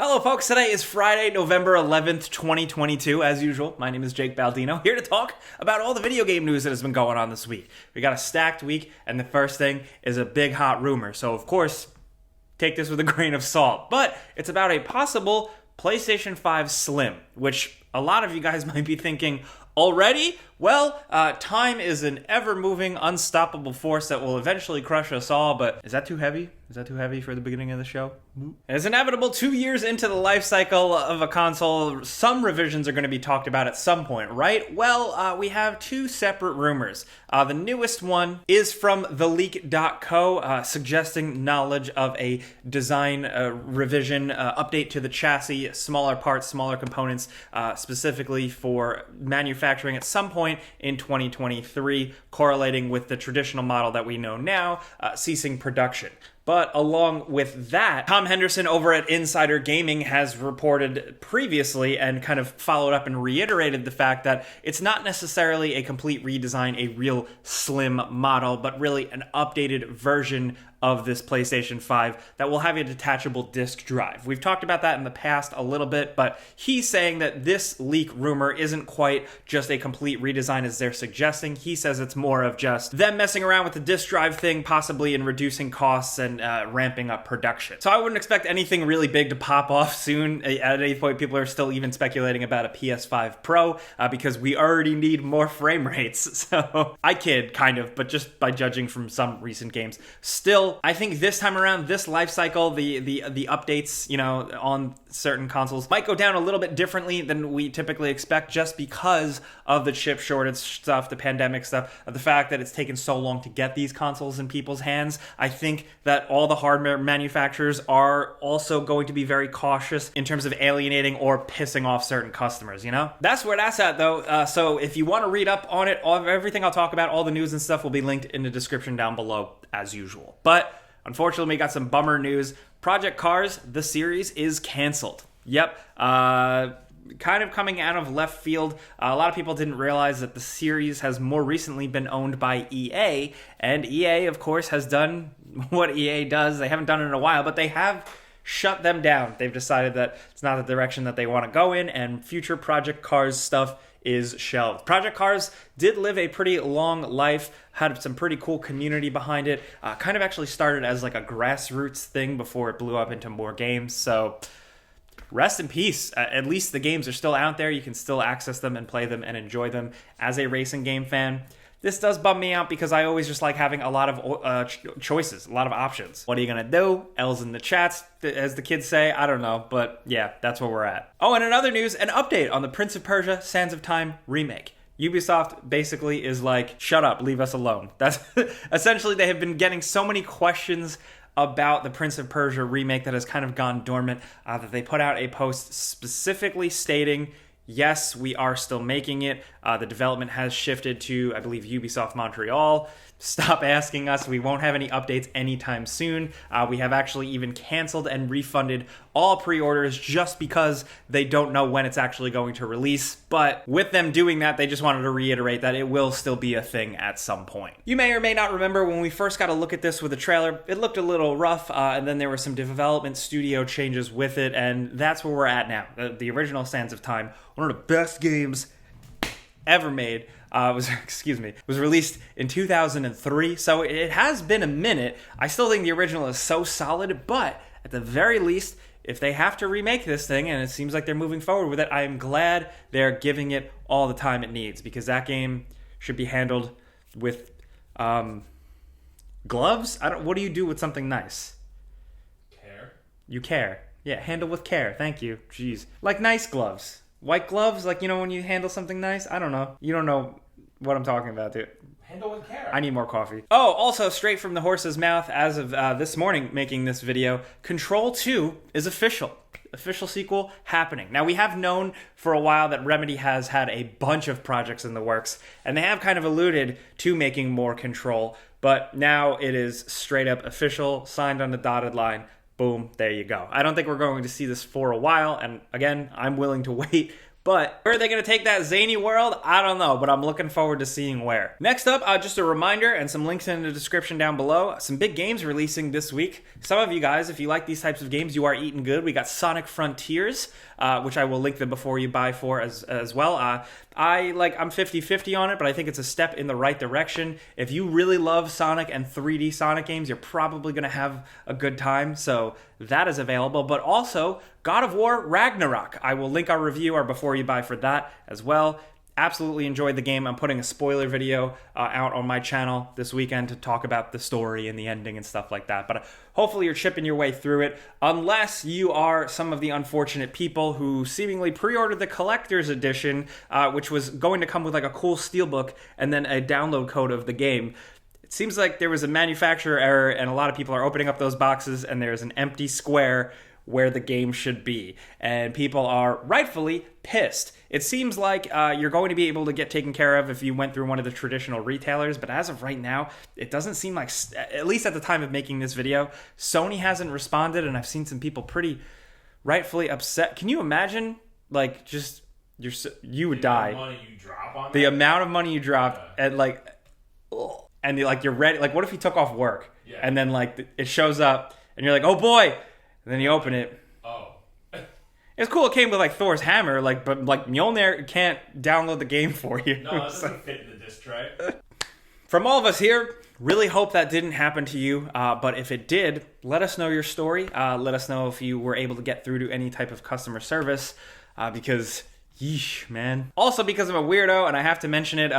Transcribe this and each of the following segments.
Hello folks, today is Friday, November 11th, 2022. As usual, my name is Jake Baldino, here to talk about all the video game news that has been going on this week. We got a stacked week, and the first thing is a big hot rumor. So of course, take this with a grain of salt. But it's about a possible PlayStation 5 Slim, which a lot of you guys might be thinking, already? Well, time is an ever-moving, unstoppable force that will eventually crush us all, but is that too heavy? Is that too heavy for the beginning of the show? It's inevitable 2 years into the life cycle of a console, some revisions are going to be talked about at some point, right? Well, we have two separate rumors. The newest one is from theleak.co, suggesting knowledge of a design revision, update to the chassis, smaller parts, smaller components, specifically for manufacturing at some point in 2023, correlating with the traditional model that we know now, ceasing production. But along with that, Tom Henderson over at Insider Gaming has reported previously and kind of followed up and reiterated the fact that it's not necessarily a complete redesign, a real slim model, but really an updated version of this PlayStation 5 that will have a detachable disk drive. We've talked about that in the past a little bit, but he's saying that this leak rumor isn't quite just a complete redesign as they're suggesting. He says it's more of just them messing around with the disk drive thing, possibly in reducing costs and ramping up production. So I wouldn't expect anything really big to pop off soon. At any point, people are still even speculating about a PS5 Pro because we already need more frame rates. So I kid, kind of, but just by judging from some recent games. Still, I think this time around, this life cycle, the updates, on certain consoles might go down a little bit differently than we typically expect, just because of the chip shortage stuff, the pandemic stuff, the fact that it's taken so long to get these consoles in people's hands. I think that all the hardware manufacturers are also going to be very cautious in terms of alienating or pissing off certain customers, That's where that's at, though. So if you want to read up on it, everything I'll talk about, all the news and stuff will be linked in the description down below, as usual. But unfortunately, we got some bummer news. Project Cars, the series, is canceled. Yep. Kind of coming out of left field. A lot of people didn't realize that the series has more recently been owned by EA, and EA, of course, has done what EA does. They haven't done it in a while, but they have shut them down. They've decided that it's not the direction that they want to go in, and future Project Cars stuff is shelved. Project Cars did live a pretty long life, had some pretty cool community behind it, kind of actually started as like a grassroots thing before it blew up into more games, so rest in peace. At least the games are still out there. You can still access them and play them and enjoy them as a racing game fan. This does bum me out because I always just like having a lot of choices, a lot of options. What are you going to do? L's in the chats, as the kids say. I don't know, but yeah, that's where we're at. Oh, and in other news, an update on the Prince of Persia Sands of Time remake. Ubisoft basically is like, shut up, leave us alone. That's essentially, they have been getting so many questions about the Prince of Persia remake that has kind of gone dormant, that they put out a post specifically stating, yes, we are still making it. The development has shifted to, I believe, Ubisoft Montreal. Stop asking us. We won't have any updates anytime soon. We have actually even canceled and refunded all pre-orders just because they don't know when it's actually going to release. But with them doing that, they just wanted to reiterate that it will still be a thing at some point. You may or may not remember when we first got a look at this with the trailer, it looked a little rough, and then there were some development studio changes with it, and that's where we're at now. The original Sands of Time, one of the best games ever made, was released in 2003, so it has been a minute. I still think the original is so solid, but at the very least, if they have to remake this thing, and it seems like they're moving forward with it, I am glad they're giving it all the time it needs, because that game should be handled with gloves? What do you do with something nice? Care. You care. Yeah, handle with care. Thank you. Jeez. Like nice gloves. White gloves, like, when you handle something nice? I don't know. You don't know what I'm talking about, dude. Handle with care. I need more coffee. Oh, also, straight from the horse's mouth, as of this morning making this video, Control 2 is official. Official sequel happening. Now, we have known for a while that Remedy has had a bunch of projects in the works, and they have kind of alluded to making more Control, but now it is straight up official, signed on the dotted line. Boom, there you go. I don't think we're going to see this for a while, and again, I'm willing to wait, But where are they going to take that zany world? I don't know, but I'm looking forward to seeing where. Next up, just a reminder and some links in the description down below. Some big games releasing this week. Some of you guys, if you like these types of games, you are eating good. We got Sonic Frontiers, which I will link the before you buy for as well. I'm 50-50 on it, but I think it's a step in the right direction. If you really love Sonic and 3D Sonic games, you're probably going to have a good time. So that is available. But also, God of War Ragnarok. I will link our review, our before you buy for that as well. Absolutely enjoyed the game. I'm putting a spoiler video out on my channel this weekend to talk about the story and the ending and stuff like that. But hopefully you're chipping your way through it, unless you are some of the unfortunate people who seemingly pre-ordered the collector's edition, which was going to come with like a cool steelbook and then a download code of the game. It seems like there was a manufacturer error, and a lot of people are opening up those boxes and there's an empty square where the game should be, and people are rightfully pissed. It seems like you're going to be able to get taken care of if you went through one of the traditional retailers, but as of right now, it doesn't seem like, at least at the time of making this video, Sony hasn't responded, and I've seen some people pretty rightfully upset. Can you imagine, like, just you would die. The amount of money you dropped, and like, and you're ready. Like, what if you took off work, and then like it shows up, and you're like, oh boy. And then you open it. Oh. It's cool it came with like Thor's hammer, but Mjolnir can't download the game for you. No, it doesn't fit in the disc tray. From all of us here, really hope that didn't happen to you. But if it did, let us know your story. Let us know if you were able to get through to any type of customer service. Because yeesh, man. Also, because I'm a weirdo, and I have to mention it,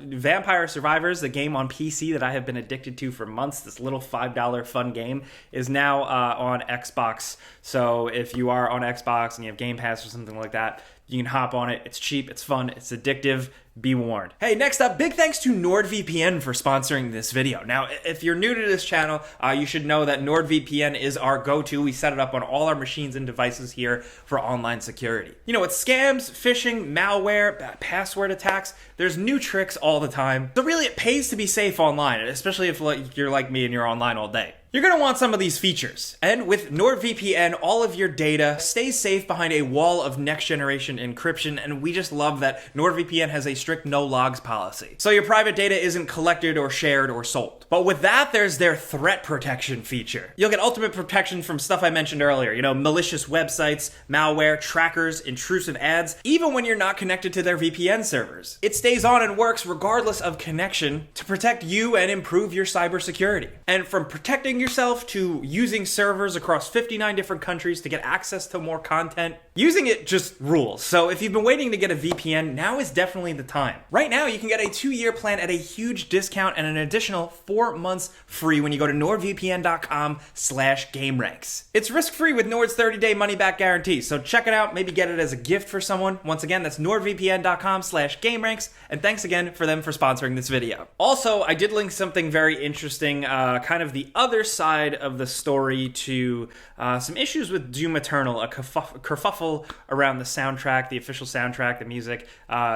Vampire Survivors, the game on PC that I have been addicted to for months, this little $5 fun game, is now on Xbox. So if you are on Xbox and you have Game Pass or something like that, you can hop on it. It's cheap, it's fun, it's addictive. Be warned. Hey, next up, big thanks to NordVPN for sponsoring this video. Now, if you're new to this channel, you should know that NordVPN is our go-to. We set it up on all our machines and devices here for online security. You know, with scams, phishing, malware, password attacks, there's new tricks all the time. So really, it pays to be safe online, especially if you're like me and you're online all day. You're going to want some of these features. And with NordVPN, all of your data stays safe behind a wall of next-generation encryption, and we just love that NordVPN has a strict no-logs policy. So your private data isn't collected or shared or sold. But with that, there's their threat protection feature. You'll get ultimate protection from stuff I mentioned earlier, you know, malicious websites, malware, trackers, intrusive ads, even when you're not connected to their VPN servers. It stays on and works regardless of connection to protect you and improve your cybersecurity. And from protecting yourself to using servers across 59 different countries to get access to more content, using it just rules. So if you've been waiting to get a VPN, now is definitely the time. Right now, you can get a 2-year plan at a huge discount and an additional 4 months free when you go to nordvpn.com/gameranx. It's risk-free with Nord's 30-day money-back guarantee, so check it out, maybe get it as a gift for someone. Once again, that's nordvpn.com/gameranx, and thanks again for them for sponsoring this video. Also, I did link something very interesting, kind of the other side of the story to some issues with Doom Eternal, a kerfuffle around the soundtrack, the official soundtrack, the music,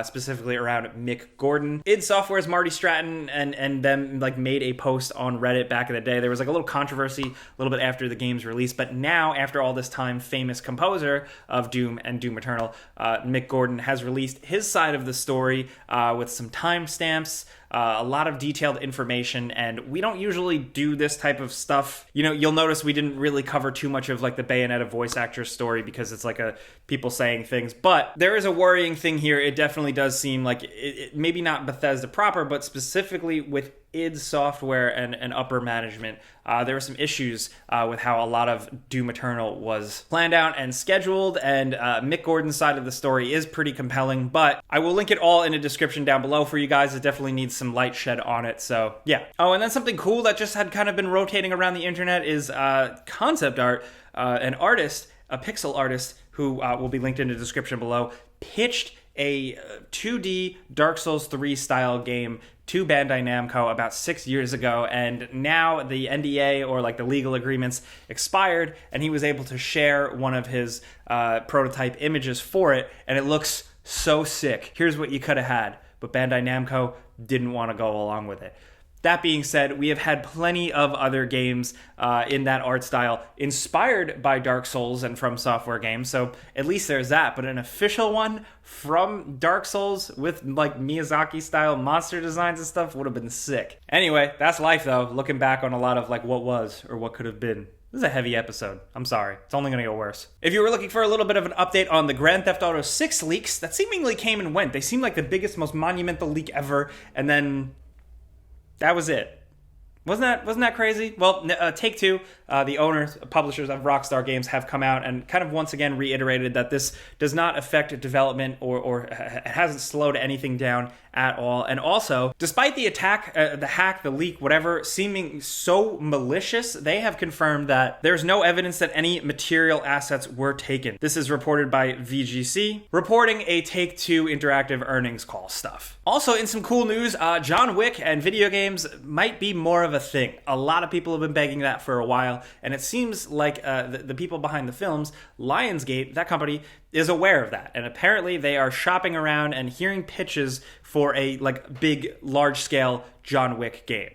specifically around Mick Gordon. id Software's Marty Stratton and them like made a post on Reddit back in the day. There was like a little controversy a little bit after the game's release, but now, after all this time, famous composer of Doom and Doom Eternal, Mick Gordon, has released his side of the story with some timestamps, a lot of detailed information, and we don't usually do this type of stuff. You know, you'll notice we didn't really cover too much of like the Bayonetta voice actor story because it's like people saying things, but there is a worrying thing here. It definitely does seem like it maybe not Bethesda proper, but specifically with id Software and upper management, there were some issues with how a lot of Doom Eternal was planned out and scheduled, and Mick Gordon's side of the story is pretty compelling, but I will link it all in the description down below for you guys. It definitely needs some light shed on it, so yeah. Oh, and then something cool that just had kind of been rotating around the internet is concept art. An artist, a pixel artist, who will be linked in the description below, pitched a 2D Dark Souls 3 style game to Bandai Namco about 6 years ago, and now the NDA, or like the legal agreements, expired, and he was able to share one of his prototype images for it, and it looks so sick. Here's what you could have had, but Bandai Namco didn't want to go along with it. That being said, we have had plenty of other games in that art style inspired by Dark Souls and From Software games, so at least there's that. But an official one from Dark Souls with like Miyazaki-style monster designs and stuff would have been sick. Anyway, that's life though, looking back on a lot of like what was or what could have been. This is a heavy episode. I'm sorry. It's only going to get worse. If you were looking for a little bit of an update on the Grand Theft Auto 6 leaks, that seemingly came and went. They seemed like the biggest, most monumental leak ever, and then that was it. Wasn't that crazy? Well, TakeTwo, the owners, publishers of Rockstar Games, have come out and kind of once again reiterated that this does not affect development or it hasn't slowed anything down at all. And also, despite the attack, the hack, the leak, whatever, seeming so malicious, they have confirmed that there's no evidence that any material assets were taken. This is reported by VGC, reporting a Take-Two interactive earnings call stuff. Also, in some cool news, John Wick and video games might be more of a thing. A lot of people have been begging that for a while, and it seems like the people behind the films, Lionsgate, that company, is aware of that. And apparently they are shopping around and hearing pitches for a like big, large-scale John Wick game.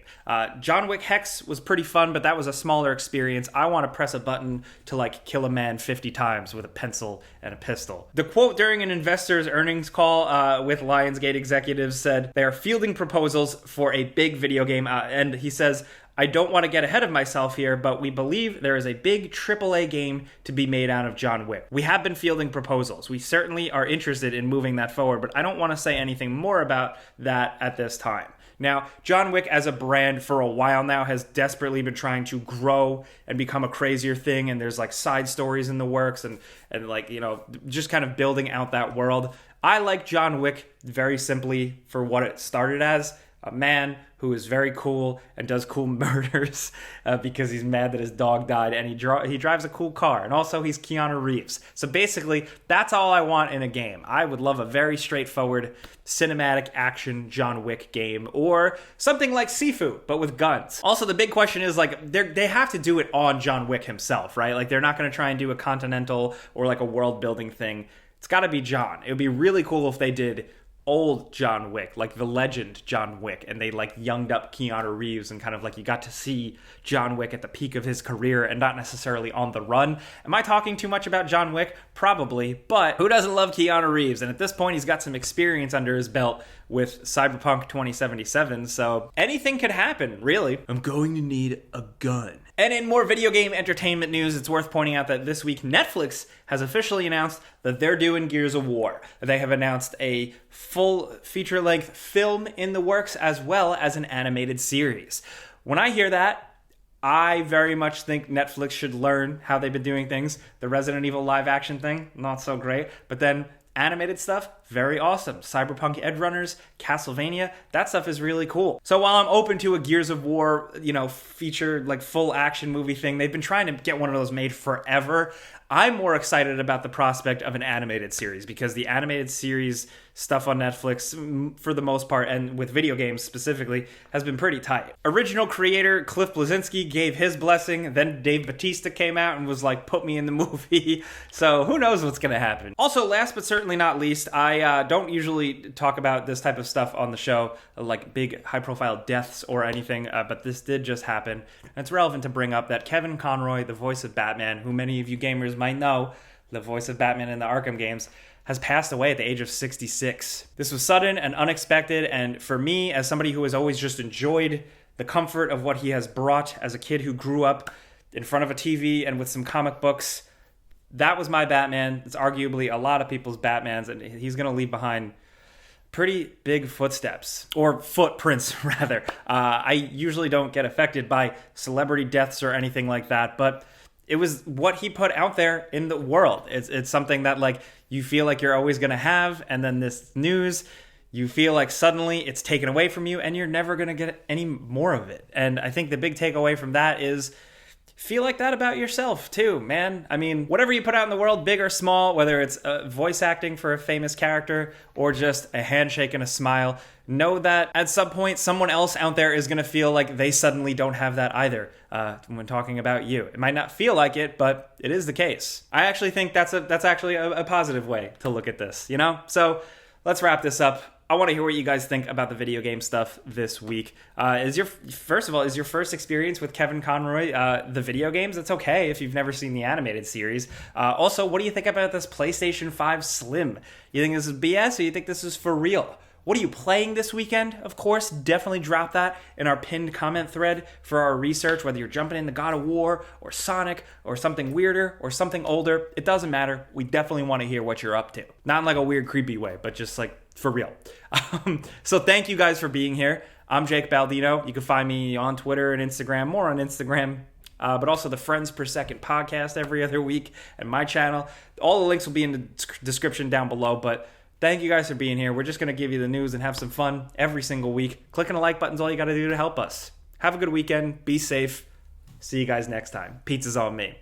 John Wick Hex was pretty fun, but that was a smaller experience. I want to press a button to like kill a man 50 times with a pencil and a pistol. The quote during an investor's earnings call with Lionsgate executives said they are fielding proposals for a big video game, and he says, I don't want to get ahead of myself here, but we believe there is a big AAA game to be made out of John Wick. We have been fielding proposals. We certainly are interested in moving that forward, but I don't want to say anything more about that at this time. Now, John Wick as a brand for a while now has desperately been trying to grow and become a crazier thing, and there's like side stories in the works and like, you know, just kind of building out that world. I like John Wick very simply for what it started as, a man who is very cool and does cool murders because he's mad that his dog died, and he drives a cool car, and also he's Keanu Reeves. So basically, that's all I want in a game. I would love a very straightforward cinematic action John Wick game, or something like Sifu, but with guns. Also, the big question is, like, they have to do it on John Wick himself, right? Like, they're not going to try and do a Continental or like a world-building thing. It's got to be John. It would be really cool if they did old John Wick, like the legend John Wick, and they like younged up Keanu Reeves and kind of like you got to see John Wick at the peak of his career and not necessarily on the run. Am I talking too much about John Wick? Probably, but who doesn't love Keanu Reeves? And at this point, he's got some experience under his belt with Cyberpunk 2077, so anything could happen, really. I'm going to need a gun. And in more video game entertainment news, it's worth pointing out that this week Netflix has officially announced that they're doing Gears of War. They have announced a full feature-length film in the works as well as an animated series. When I hear that, I very much think Netflix should learn how they've been doing things. The Resident Evil live-action thing, not so great, but then animated stuff, very awesome. Cyberpunk Edgerunners, Castlevania, that stuff is really cool. So while I'm open to a Gears of War, feature, like full action movie thing, they've been trying to get one of those made forever. I'm more excited about the prospect of an animated series because the animated series stuff on Netflix, for the most part, and with video games specifically, has been pretty tight. Original creator Cliff Bleszinski gave his blessing, then Dave Bautista came out and was like, put me in the movie. So who knows what's going to happen. Also, last but certainly not least, I don't usually talk about this type of stuff on the show, like big high-profile deaths or anything, but this did just happen. And it's relevant to bring up that Kevin Conroy, the voice of Batman, who many of you gamers might know, the voice of Batman in the Arkham games, has passed away at the age of 66. This was sudden and unexpected, and for me, as somebody who has always just enjoyed the comfort of what he has brought as a kid who grew up in front of a TV and with some comic books, that was my Batman. It's arguably a lot of people's Batmans, and he's going to leave behind pretty big footsteps, or footprints, rather. I usually don't get affected by celebrity deaths or anything like that, but it was what he put out there in the world. It's something that, like, you feel like you're always going to have, and then this news, you feel like suddenly it's taken away from you, and you're never going to get any more of it. And I think the big takeaway from that is feel like that about yourself too, man. I mean, whatever you put out in the world, big or small, whether it's voice acting for a famous character or just a handshake and a smile, know that at some point someone else out there is going to feel like they suddenly don't have that either when talking about you. It might not feel like it, but it is the case. I actually think that's actually a positive way to look at this, So let's wrap this up. I want to hear what you guys think about the video game stuff this week. Is your first experience with Kevin Conroy the video games? It's okay if you've never seen the animated series. Also, what do you think about this PlayStation 5 Slim? You think this is BS or you think this is for real? What are you playing this weekend? Of course, definitely drop that in our pinned comment thread for our research, whether you're jumping into God of War or Sonic or something weirder or something older. It doesn't matter. We definitely want to hear what you're up to. Not in like a weird, creepy way, but just like for real. So thank you guys for being here. I'm Jake Baldino. You can find me on Twitter and Instagram, more on Instagram, but also the Friends Per Second podcast every other week and my channel. All the links will be in the description down below, but thank you guys for being here. We're just going to give you the news and have some fun every single week. Clicking the like button's all you got to do to help us. Have a good weekend. Be safe. See you guys next time. Pizza's on me.